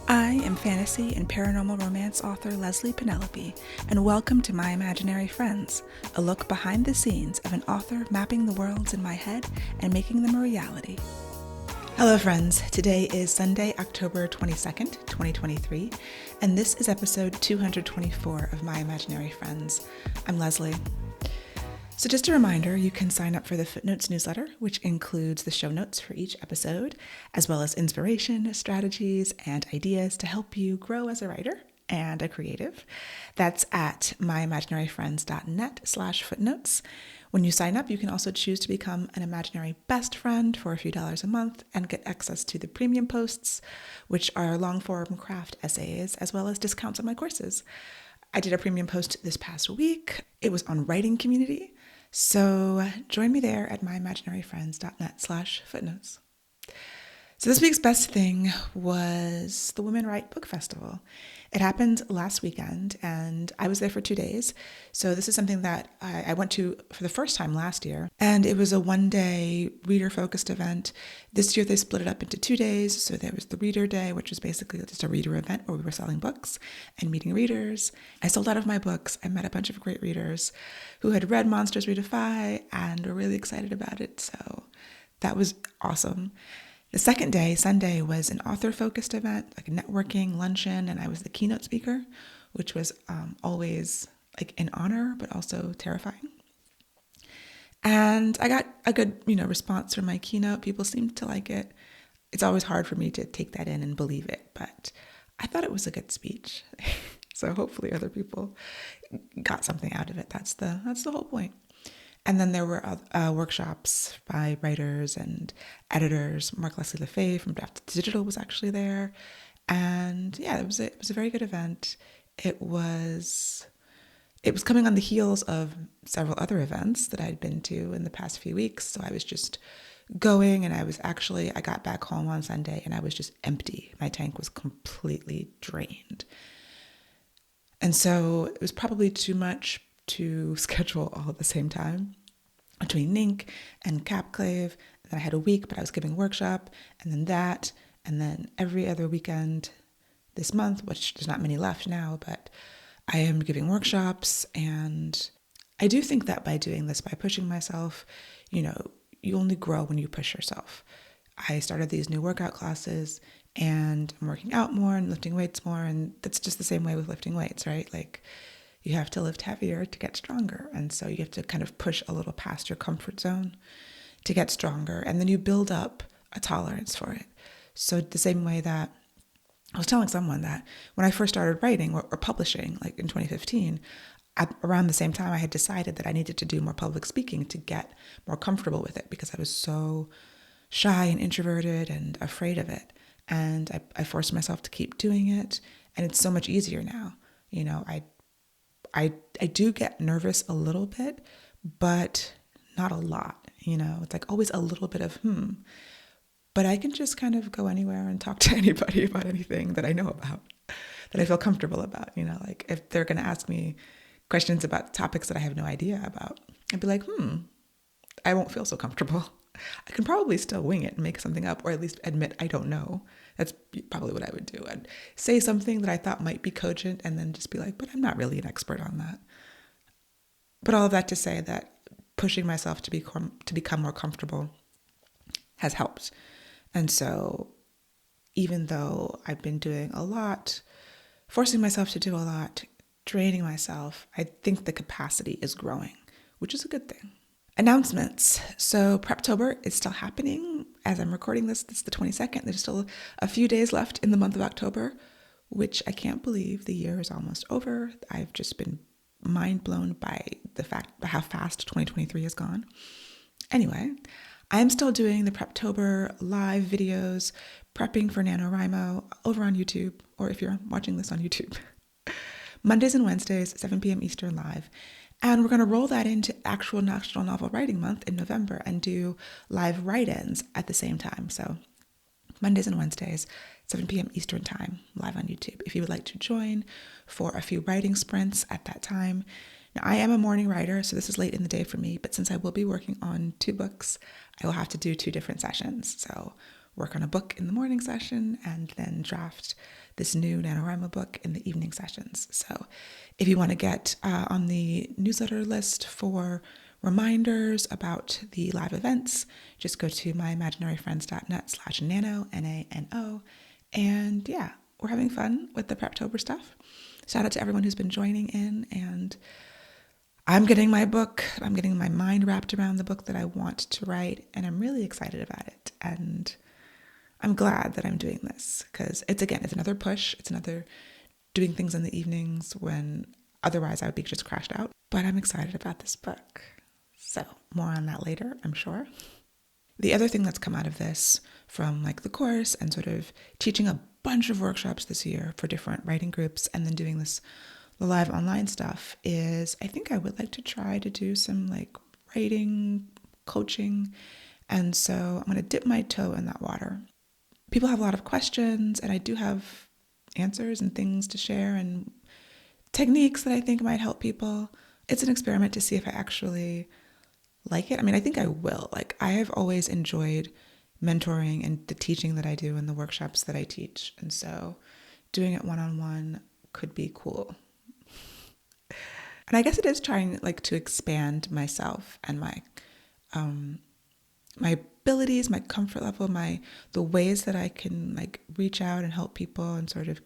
I am fantasy and paranormal romance author Leslye Penelope, and welcome to My Imaginary Friends, a look behind the scenes of an author mapping the worlds in my head and making them a reality. Hello friends, today is Sunday, October 22nd, 2023, and this is episode 224 of My Imaginary Friends. I'm Leslye. So just a reminder, you can sign up for the Footnotes Newsletter, which includes the show notes for each episode, as well as inspiration, strategies, and ideas to help you grow as a writer and a creative. That's at myimaginaryfriends.net/footnotes. When you sign up, you can also choose to become an imaginary best friend for a few dollars a month and get access to the premium posts, which are long-form craft essays, as well as discounts on my courses. I did a premium post this past week. It was on writing community. So join me there at myimaginaryfriends.net/footnotes. So this week's best thing was the Women Write Book Festival. It happened last weekend and I was there for 2 days. So this is something that I went to for the first time last year. And it was a one-day reader-focused event. This year they split it up into 2 days. So there was the Reader Day, which was basically just a reader event where we were selling books and meeting readers. I sold out of my books. I met a bunch of great readers who had read Monsters Readify and were really excited about it. So that was awesome. The second day, Sunday, was an author-focused event, like a networking luncheon, and I was the keynote speaker, which was always like an honor, but also terrifying. And I got a good, response from my keynote. People seemed to like it. It's always hard for me to take that in and believe it, but I thought it was a good speech. So hopefully other people got something out of it. That's the whole point. And then there were workshops by writers and editors. Mark Leslye Penelope from Draft to Digital was actually there. And yeah, it was a very good event. It was coming on the heels of several other events that I'd been to in the past few weeks. So I was just going and I got back home on Sunday and I was just empty. My tank was completely drained. And so it was probably too much to schedule all at the same time between NINC and Capclave. And then I had a week, but I was giving a workshop and then that, and then every other weekend this month, which there's not many left now, but I am giving workshops. And I do think that by doing this, by pushing myself, you only grow when you push yourself. I started these new workout classes and I'm working out more and lifting weights more. And that's just the same way with lifting weights, right? Like, you have to lift heavier to get stronger. And so you have to kind of push a little past your comfort zone to get stronger. And then you build up a tolerance for it. So the same way that I was telling someone that when I first started writing or publishing, like in 2015, around the same time I had decided that I needed to do more public speaking to get more comfortable with it because I was so shy and introverted and afraid of it. And I forced myself to keep doing it. And it's so much easier now. I do get nervous a little bit, but not a lot, It's like always a little bit of, But I can just kind of go anywhere and talk to anybody about anything that I know about, that I feel comfortable about, Like if they're going to ask me questions about topics that I have no idea about, I'd be like, I won't feel so comfortable. I can probably still wing it and make something up, or at least admit I don't know. That's probably what I would do. I'd say something that I thought might be cogent and then just be like, but I'm not really an expert on that. But all of that to say that pushing myself to become more comfortable has helped. And so even though I've been doing a lot, forcing myself to do a lot, draining myself, I think the capacity is growing, which is a good thing. Announcements. So Preptober is still happening. As I'm recording this, it's the 22nd. There's still a few days left in the month of October, which I can't believe the year is almost over. I've just been mind blown by the fact how fast 2023 has gone. Anyway, I'm still doing the Preptober live videos, prepping for NaNoWriMo over on YouTube, or if you're watching this on YouTube. Mondays and Wednesdays, 7 p.m. Eastern live. And we're going to roll that into actual National Novel Writing Month in November and do live write-ins at the same time. So Mondays and Wednesdays, 7 p.m. Eastern Time, live on YouTube. If you would like to join for a few writing sprints at that time. Now, I am a morning writer, so this is late in the day for me, but since I will be working on 2 books, I will have to do 2 different sessions. So work on a book in the morning session and then draft this new NaNoWriMo book in the evening sessions. So if you want to get on the newsletter list for reminders about the live events, just go to myimaginaryfriends.net/nano, NaNo. And yeah, we're having fun with the Preptober stuff. Shout out to everyone who's been joining in, and I'm getting my mind wrapped around the book that I want to write, and I'm really excited about it. And I'm glad that I'm doing this because it's another push. It's another doing things in the evenings when otherwise I would be just crashed out. But I'm excited about this book. So more on that later, I'm sure. The other thing that's come out of this from like the course and sort of teaching a bunch of workshops this year for different writing groups and then doing the live online stuff is I think I would like to try to do some like writing coaching. And so I'm going to dip my toe in that water. People have a lot of questions, and I do have answers and things to share and techniques that I think might help people. It's an experiment to see if I actually like it. I mean, I think I will. Like, I have always enjoyed mentoring and the teaching that I do and the workshops that I teach. And so doing it one-on-one could be cool. And I guess it is trying like to expand myself and my abilities, my comfort level, the ways that I can like reach out and help people and sort of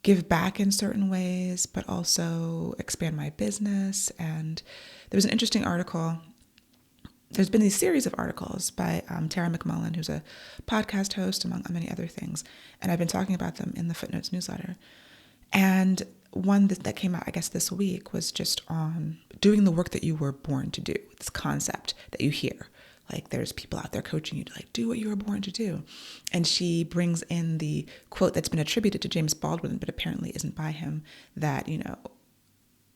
give back in certain ways, but also expand my business. And there was an interesting article. There's been these series of articles by Tara McMullen, who's a podcast host, among many other things. And I've been talking about them in the Footnotes Newsletter. And one that came out, I guess, this week was just on doing the work that you were born to do. This concept that you hear. Like there's people out there coaching you to like do what you were born to do. And she brings in the quote that's been attributed to James Baldwin, but apparently isn't by him, that,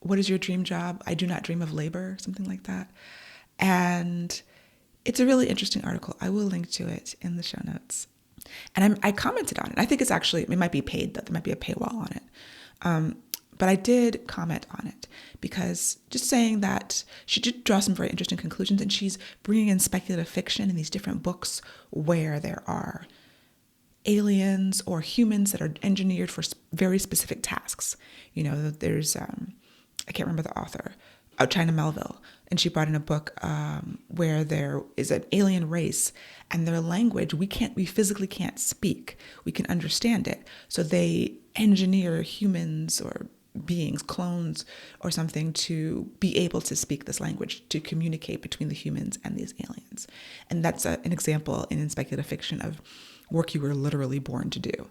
what is your dream job? I do not dream of labor, something like that. And it's a really interesting article. I will link to it in the show notes. And I commented on it. I think it might be paid, though. There might be a paywall on it. But I did comment on it because just saying that she did draw some very interesting conclusions, and she's bringing in speculative fiction in these different books where there are aliens or humans that are engineered for very specific tasks. There's, I can't remember the author, China Melville, and she brought in a book where there is an alien race and their language we physically can't speak. We can understand it. So they engineer humans or beings, clones or something, to be able to speak this language, to communicate between the humans and these aliens. And that's an example in speculative fiction of work you were literally born to do.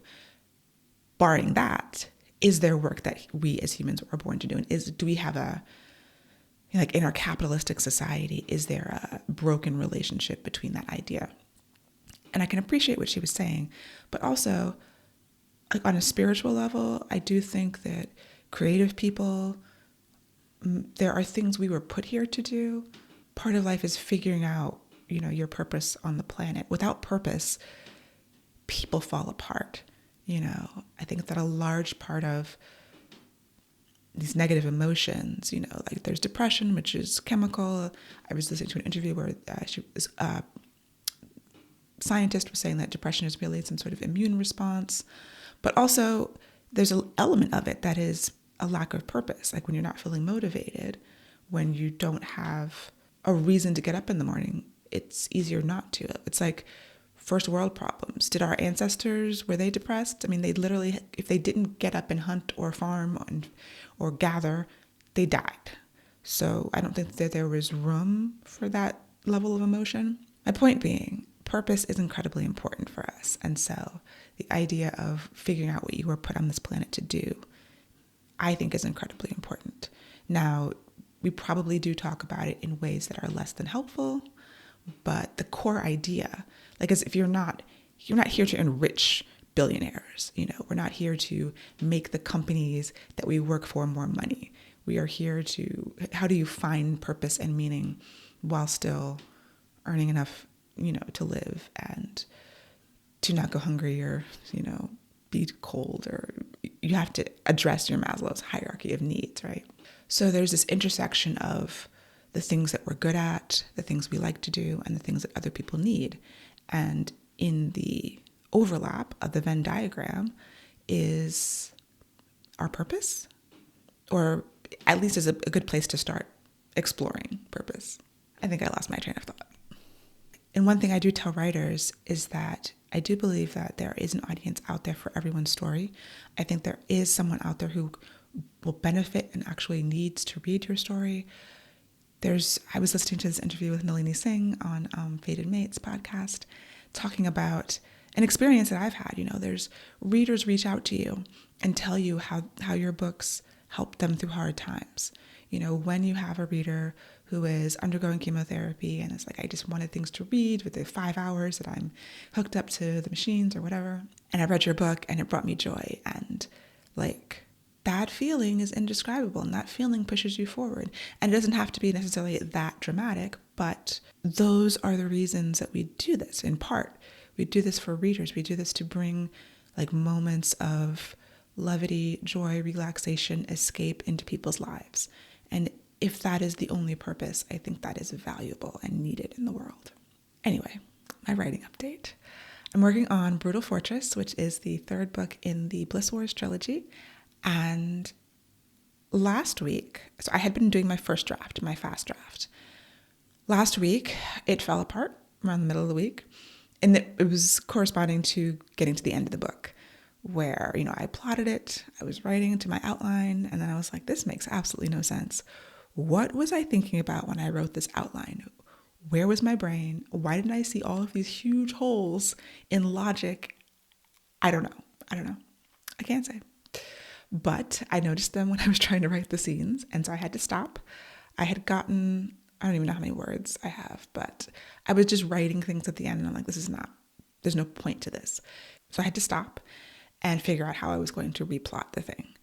Barring that, is there work that we as humans are born to do? And do we have like in our capitalistic society, is there a broken relationship between that idea? And I can appreciate what she was saying, but also like on a spiritual level, I do think that creative people, there are things we were put here to do. Part of life is figuring out, your purpose on the planet. Without purpose, people fall apart. I think that a large part of these negative emotions, like there's depression, which is chemical. I was listening to an interview where a scientist was saying that depression is really some sort of immune response, but also there's an element of it that is a lack of purpose. Like when you're not feeling motivated, when you don't have a reason to get up in the morning, it's easier not to. It's like first world problems. Did our ancestors, were they depressed? I mean, they literally, if they didn't get up and hunt or farm or gather, they died. So I don't think that there was room for that level of emotion. My point being, purpose is incredibly important for us. And so the idea of figuring out what you were put on this planet to do, I think is incredibly important. Now, we probably do talk about it in ways that are less than helpful, but the core idea, like as if you're not here to enrich billionaires, we're not here to make the companies that we work for more money. We are here to, how do you find purpose and meaning while still earning enough, to live and to not go hungry or, be cold, or you have to address your Maslow's hierarchy of needs, right? So there's this intersection of the things that we're good at, the things we like to do, and the things that other people need. And in the overlap of the Venn diagram, is our purpose, or at least is a good place to start exploring purpose. I think I lost my train of thought. And one thing I do tell writers is that I do believe that there is an audience out there for everyone's story. I think there is someone out there who will benefit and actually needs to read your story. I was listening to this interview with Nalini Singh on Fated Mates podcast, talking about an experience that I've had. There's readers reach out to you and tell you how your books help them through hard times. When you have a reader who is undergoing chemotherapy and is like, I just wanted things to read with the 5 hours that I'm hooked up to the machines or whatever. And I read your book and it brought me joy. And that feeling is indescribable, and that feeling pushes you forward. And it doesn't have to be necessarily that dramatic, but those are the reasons that we do this in part. We do this for readers. We do this to bring moments of levity, joy, relaxation, escape into people's lives. And if that is the only purpose, I think that is valuable and needed in the world. Anyway, my writing update. I'm working on Brutal Fortress, which is the third book in the Bliss Wars trilogy. And last week, so I had been doing my first draft, my fast draft. Last week, it fell apart around the middle of the week. And it was corresponding to getting to the end of the book, where, I plotted it, I was writing into my outline, and then I was like, this makes absolutely no sense. What was I thinking about when I wrote this outline? Where was my brain? Why didn't I see all of these huge holes in logic? I don't know. I can't say. But I noticed them when I was trying to write the scenes, and so I had to stop. I had gotten, I don't even know how many words I have, but I was just writing things at the end, and I'm like, there's no point to this. So I had to stop and figure out how I was going to replot the thing.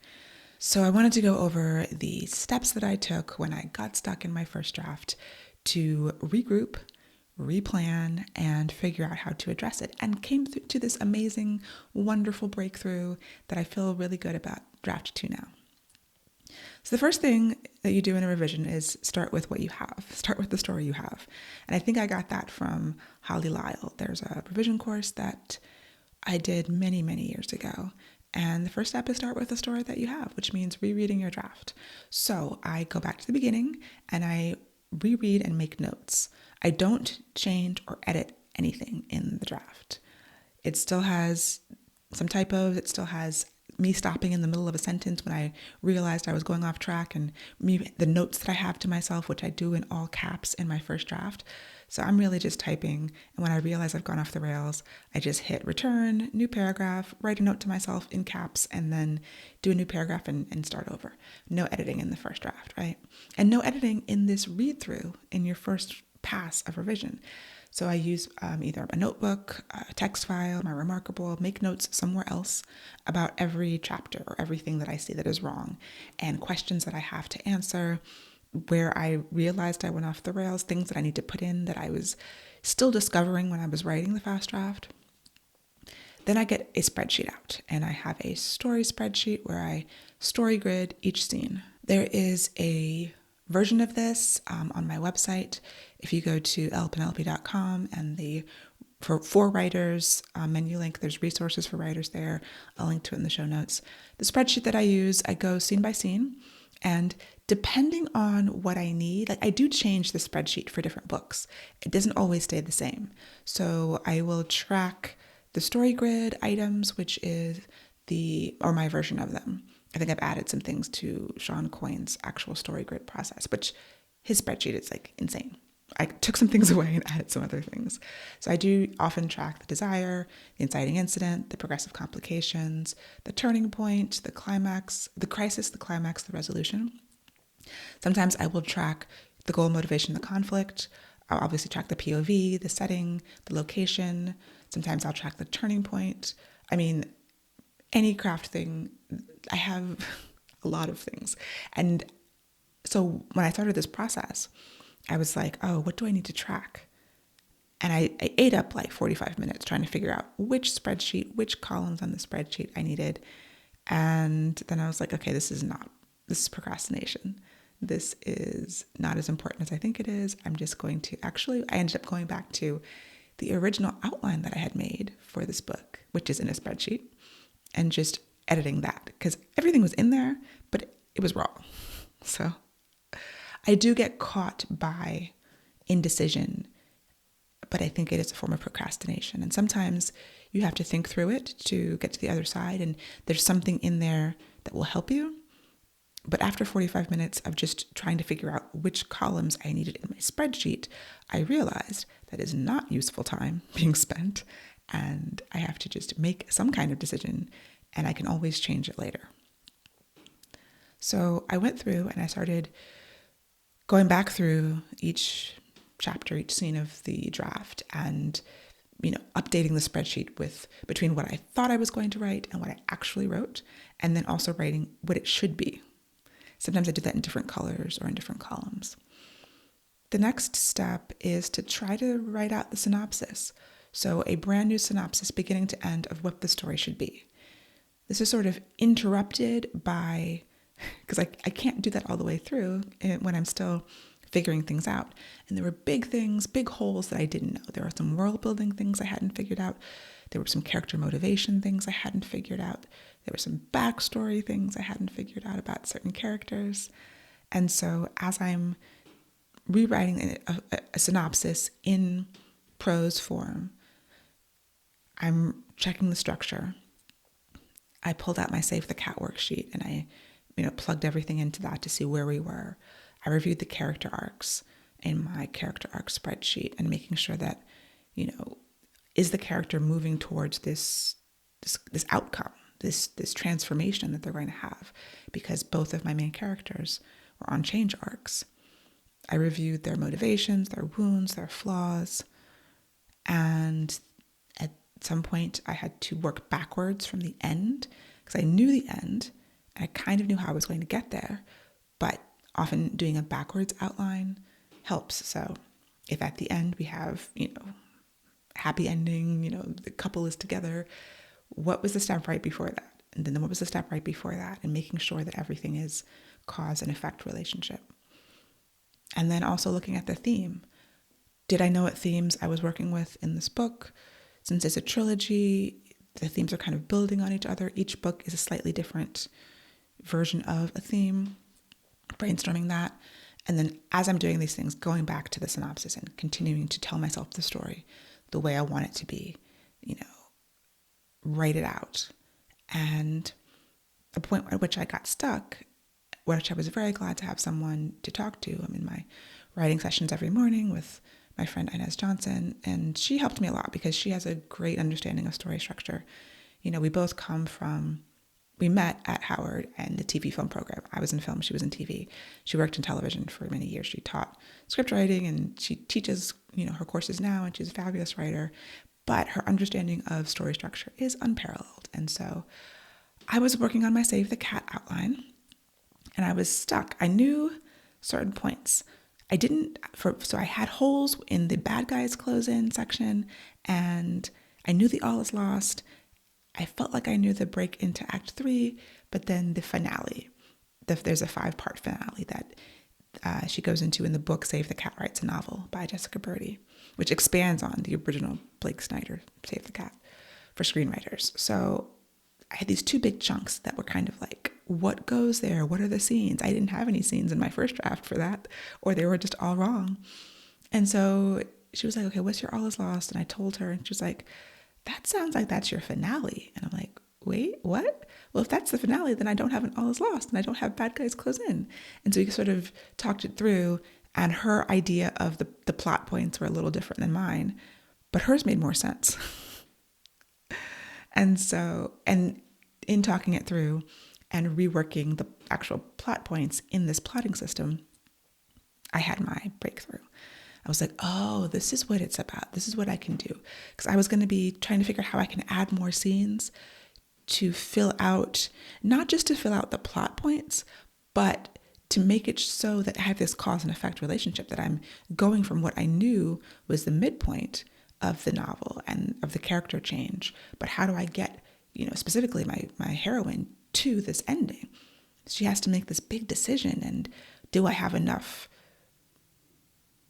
So I wanted to go over the steps that I took when I got stuck in my first draft to regroup, replan, and figure out how to address it, and came to this amazing, wonderful breakthrough that I feel really good about draft 2 now. So the first thing that you do in a revision is start with what you have. Start with the story you have. And I think I got that from Holly Lyle. There's a revision course that I did many, many years ago. And the first step is start with the story that you have, which means rereading your draft. So I go back to the beginning and I reread and make notes. I don't change or edit anything in the draft. It still has some typos. It still has me stopping in the middle of a sentence when I realized I was going off track, and the notes that I have to myself, which I do in all caps in my first draft. So I'm really just typing, and when I realize I've gone off the rails, I just hit return, new paragraph, write a note to myself in caps, and then do a new paragraph and start over. No editing in the first draft, right? And no editing in this read through in your first pass of revision. So I use either a notebook, a text file, my Remarkable, make notes somewhere else about every chapter or everything that I see that is wrong, and questions that I have to answer, where I realized I went off the rails, things that I need to put in that I was still discovering when I was writing the fast draft. Then I get a spreadsheet out, and I have a story spreadsheet where I story grid each scene. There is a version of this on my website. If you go to lpenelope.com and for writers menu link, there's resources for writers there. I'll link to it in the show notes. The spreadsheet that I use, I go scene by scene, and depending on what I need, I do change the spreadsheet for different books. It doesn't always stay the same. So I will track the story grid items, which is my version of them. I think I've added some things to Sean Coyne's actual story grid process, which his spreadsheet is insane. I took some things away and added some other things. So I do often track the desire, the inciting incident, the progressive complications, the turning point, the climax, the crisis, the climax, the resolution. Sometimes I will track the goal, motivation, the conflict. I'll obviously track the POV, the setting, the location. Sometimes I'll track the turning point. Any craft thing, I have a lot of things. And so when I started this process, I was like, oh, what do I need to track? And I ate up 45 minutes trying to figure out which spreadsheet, which columns on the spreadsheet I needed. And then I was like, okay, this is procrastination. This is not as important as I think it is. I'm just going to I ended up going back to the original outline that I had made for this book, which is in a spreadsheet, and just editing that because everything was in there, but it was wrong. So I do get caught by indecision, but I think it is a form of procrastination. And sometimes you have to think through it to get to the other side, and there's something in there that will help you. But after 45 minutes of just trying to figure out which columns I needed in my spreadsheet, I realized that is not useful time being spent, and I have to just make some kind of decision, and I can always change it later. So I went through and I started going back through each chapter, each scene of the draft, and updating the spreadsheet with between what I thought I was going to write and what I actually wrote, and then also writing what it should be. Sometimes I do that in different colors or in different columns. The next step is to try to write out the synopsis. So a brand new synopsis beginning to end of what the story should be. This is sort of interrupted by, because I can't do that all the way through when I'm still figuring things out. And there were big things, big holes that I didn't know. There were some world building things I hadn't figured out. There were some character motivation things I hadn't figured out. There were some backstory things I hadn't figured out about certain characters. And so as I'm rewriting a synopsis in prose form, I'm checking the structure. I pulled out my Save the Cat worksheet and I plugged everything into that to see where we were. I reviewed the character arcs in my character arc spreadsheet and making sure that, is the character moving towards this outcome, this transformation that they're going to have, because both of my main characters were on change arcs. I reviewed their motivations, their wounds, their flaws, and at some point I had to work backwards from the end because I knew the end. I kind of knew how I was going to get there, but often doing a backwards outline helps. So if at the end we have, happy ending, the couple is together, what was the step right before that? And then what was the step right before that? And making sure that everything is cause and effect relationship. And then also looking at the theme. Did I know what themes I was working with in this book? Since it's a trilogy, the themes are kind of building on each other. Each book is a slightly different version of a theme, brainstorming that. And then as I'm doing these things, going back to the synopsis and continuing to tell myself the story the way I want it to be, write it out. And a point at which I got stuck, which I was very glad to have someone to talk to. I'm in my writing sessions every morning with my friend Inez Johnson, and she helped me a lot because she has a great understanding of story structure. We both we met at Howard and the TV film program. I was in film, she was in TV. She worked in television for many years. She taught script writing and she teaches, her courses now, and she's a fabulous writer, but her understanding of story structure is unparalleled. And so I was working on my Save the Cat outline and I was stuck. I knew certain points. So I had holes in the bad guys close in section, and I knew the all is lost. I felt like I knew the break into Act 3, but then the finale, there's a 5-part finale that she goes into in the book Save the Cat Writes a Novel by Jessica Birdie, which expands on the original Blake Snyder Save the Cat for screenwriters. So I had these 2 big chunks that were kind of like, what goes there? What are the scenes? I didn't have any scenes in my first draft for that, or they were just all wrong. And so she was like, okay, what's your all is lost? And I told her, and she was like, that sounds like that's your finale. And I'm like, wait, what? Well, if that's the finale, then I don't have an all is lost and I don't have bad guys close in. And so we sort of talked it through, and her idea of the plot points were a little different than mine, but hers made more sense. And in talking it through and reworking the actual plot points in this plotting system, I had my breakthrough. I was like, oh, this is what it's about. This is what I can do. Because I was going to be trying to figure out how I can add more scenes to fill out, not just to fill out the plot points, but to make it so that I have this cause and effect relationship, that I'm going from what I knew was the midpoint of the novel and of the character change. But how do I get, specifically my heroine to this ending? She has to make this big decision. And do I have enough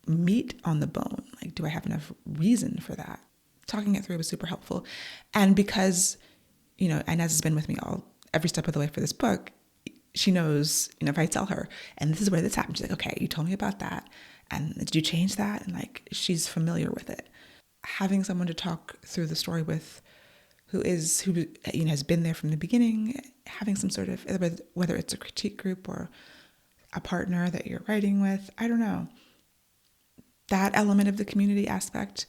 meat on the bone? Like, do I have enough reason for that? Talking it through was super helpful. And because, Inez has been with me every step of the way for this book, she knows, if I tell her, and this is where this happened, she's like, okay, you told me about that. And did you change that? And like, she's familiar with it. Having someone to talk through the story with who has been there from the beginning, having some sort of, whether it's a critique group or a partner that you're writing with, I don't know. That element of the community aspect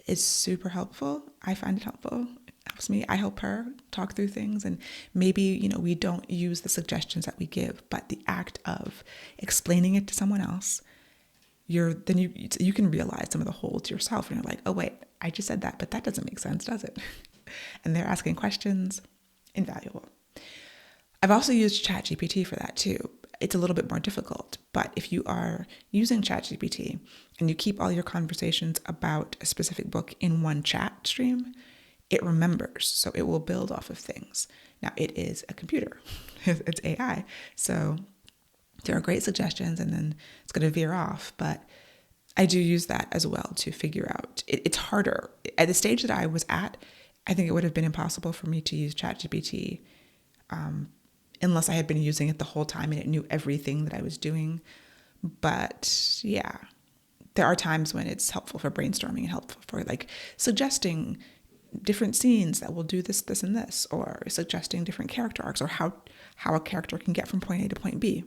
is super helpful. I find it helpful. It helps me. I help her talk through things. And maybe, we don't use the suggestions that we give, but the act of explaining it to someone else, you can realize some of the holes yourself. And you're like, oh, wait, I just said that, but that doesn't make sense, does it? And they're asking questions. Invaluable. I've also used ChatGPT for that too. It's a little bit more difficult, but if you are using ChatGPT and you keep all your conversations about a specific book in one chat stream, it remembers, so it will build off of things. Now, it is a computer. It's AI, so there are great suggestions, and then it's going to veer off, but I do use that as well to figure out. It's harder. At the stage that I was at, I think it would have been impossible for me to use ChatGPT unless I had been using it the whole time and it knew everything that I was doing. But yeah, there are times when it's helpful for brainstorming and helpful for like suggesting different scenes that will do this, this, and this, or suggesting different character arcs or how a character can get from point A to point B.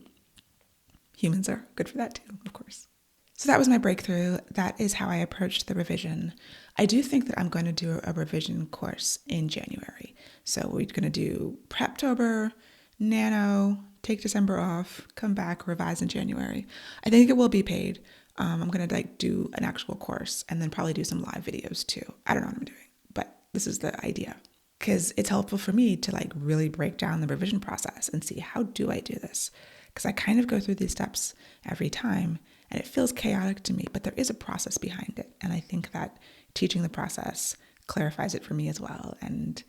Humans are good for that too, of course. So that was my breakthrough. That is how I approached the revision. I do think that I'm going to do a revision course in January. So we're going to do Preptober, Nano, take December off, come back, revise in January. I think it will be paid. I'm going to do an actual course and then probably do some live videos too. I don't know what I'm doing, but this is the idea. Because it's helpful for me to really break down the revision process and see, how do I do this? Because I kind of go through these steps every time and it feels chaotic to me, but there is a process behind it. And I think that teaching the process clarifies it for me as well and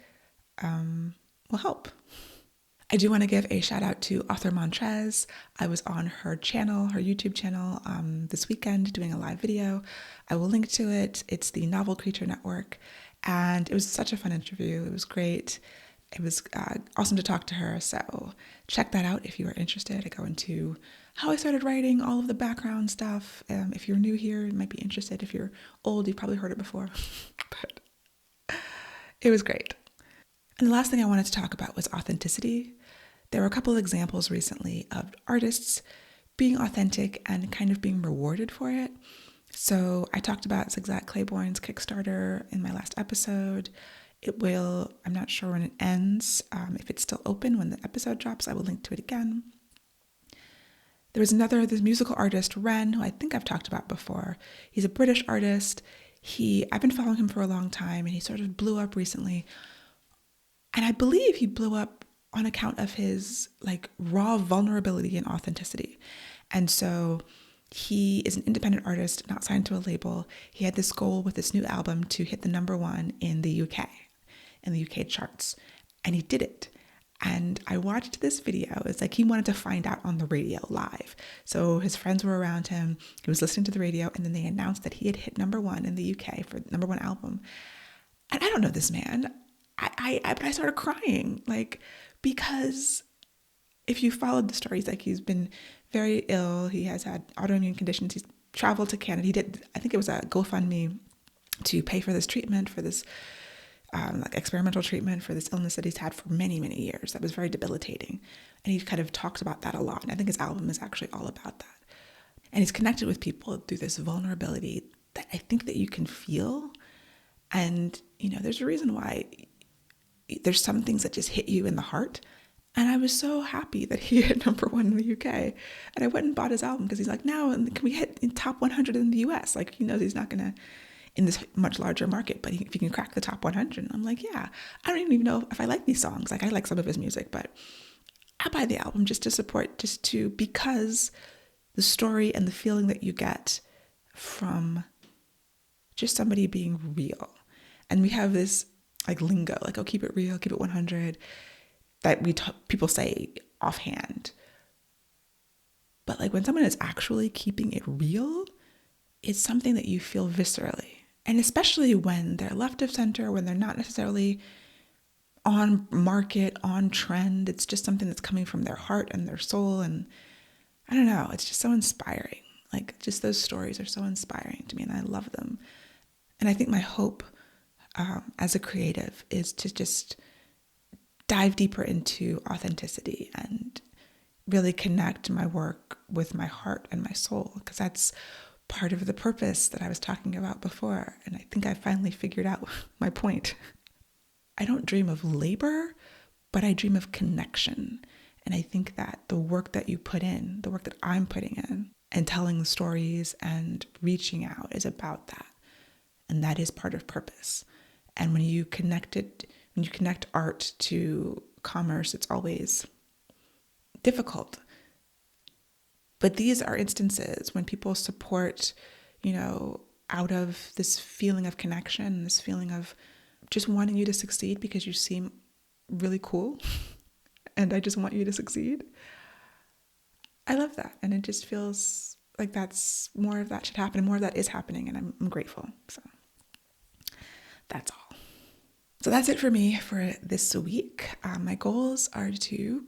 will help. I do want to give a shout out to author Montrez. I was on her channel, her YouTube channel, this weekend doing a live video. I will link to it. It's the Novel Creature Network. And it was such a fun interview. It was great. It was awesome to talk to her. So check that out if you are interested. I go into how I started writing, all of the background stuff. If you're new here, you might be interested. If you're old, you've probably heard it before. But it was great. And the last thing I wanted to talk about was authenticity. There were a couple of examples recently of artists being authentic and kind of being rewarded for it. So I talked about Zigzag Claiborne's Kickstarter in my last episode. I'm not sure when it ends. If it's still open when the episode drops, I will link to it again. There was this musical artist, Ren, who I think I've talked about before. He's a British artist. I've been following him for a long time, and he sort of blew up recently. And I believe he blew up on account of his raw vulnerability and authenticity. And so he is an independent artist, not signed to a label. He had this goal with this new album to hit the #1 in the UK charts. And he did it. And I watched this video. It's like he wanted to find out on the radio live. So his friends were around him. He was listening to the radio, and then they announced that he had hit #1 in the UK for the #1 album. And I don't know this man. But I started crying, because if you followed the stories, he's been very ill. He has had autoimmune conditions. He's traveled to Canada. I think it was a GoFundMe to pay for this treatment, for this experimental treatment for this illness that he's had for many, many years. That was very debilitating. And he kind of talks about that a lot. And I think his album is actually all about that. And he's connected with people through this vulnerability that I think that you can feel. And, there's a reason why there's some things that just hit you in the heart. And I was so happy that he hit #1 in the UK. And I went and bought his album because he's like, now can we hit in top 100 in the US? He knows he's not going to in this much larger market, but if he can crack the top 100, I'm like, yeah, I don't even know if I like these songs. I like some of his music, but I buy the album just to support, because the story and the feeling that you get from just somebody being real. And we have this lingo, oh, keep it real, keep it 100, that people say offhand. But when someone is actually keeping it real, it's something that you feel viscerally. And especially when they're left of center, when they're not necessarily on market, on trend. It's just something that's coming from their heart and their soul. And I don't know, it's just so inspiring. Like, just those stories are so inspiring to me, and I love them. And I think my hope as a creative is to just dive deeper into authenticity and really connect my work with my heart and my soul, because that's part of the purpose that I was talking about before. And I think I finally figured out my point. I don't dream of labor, but I dream of connection. And I think that the work that you put in, the work that I'm putting in, and telling the stories and reaching out is about that. And that is part of purpose. And when you connect art to commerce, it's always difficult. But these are instances when people support, out of this feeling of connection, this feeling of just wanting you to succeed because you seem really cool and I just want you to succeed. I love that. And it just feels like that's more of that should happen, and more of that is happening, and I'm grateful. So that's all. So that's it for me for this week. My goals are to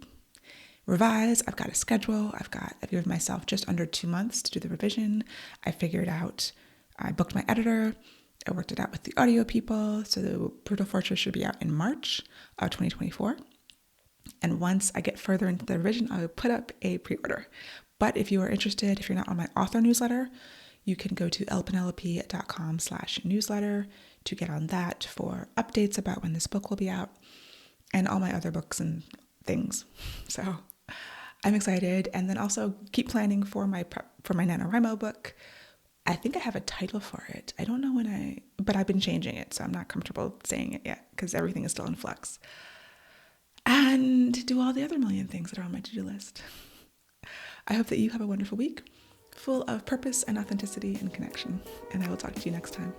revise. I've got a schedule. I've given myself just under 2 months to do the revision. I booked my editor. I worked it out with the audio people. So the Brutal Fortress should be out in March of 2024. And once I get further into the revision, I will put up a pre-order. But if you are interested, if you're not on my author newsletter, you can go to lpenelope.com/newsletter to get on that for updates about when this book will be out and all my other books and things. So I'm excited. And then also keep planning for my NaNoWriMo book. I think I have a title for it. I don't know but I've been changing it, so I'm not comfortable saying it yet because everything is still in flux. And do all the other million things that are on my to-do list. I hope that you have a wonderful week full of purpose and authenticity and connection. And I will talk to you next time.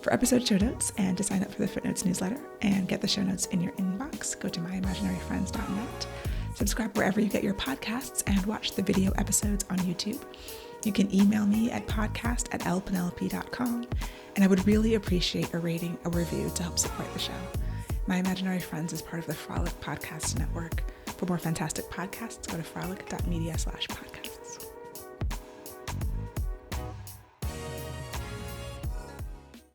For episode show notes and to sign up for the Footnotes Newsletter and get the show notes in your inbox, go to myimaginaryfriends.net. Subscribe wherever you get your podcasts and watch the video episodes on YouTube. You can email me at podcast@lpenelope.com, and I would really appreciate a rating, a review to help support the show. My Imaginary Friends is part of the Frolic Podcast Network. For more fantastic podcasts, go to frolic.media/podcast.